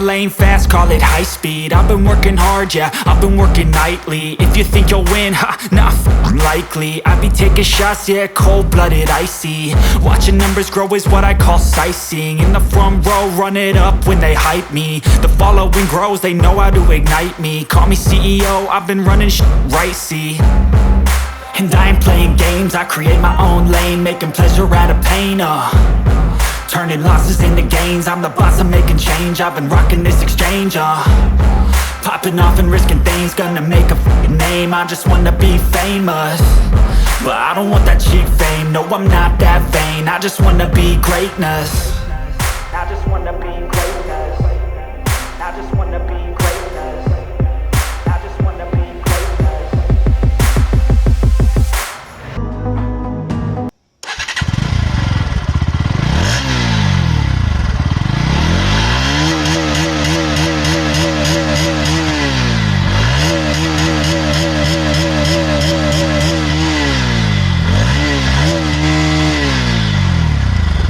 lane fast, call it high speed. I've been working hard, yeah, I've been working nightly. If you think you'll win, ha, not likely. I be taking shots, yeah, cold-blooded, icy. Watching numbers grow is what I call sightseeing. In the front row, run it up when they hype me. The following grows, they know how to ignite me. Call me CEO, I've been running right, see. And I ain't playing games, I create my own lane, making pleasure out of pain, turning losses into gains. I'm the boss, I'm making change. I've been rocking this exchange, popping off and risking things. Gonna make a f***ing name. I just wanna be famous, but I don't want that cheap fame. No, I'm not that vain. I just wanna be greatness. I just wanna be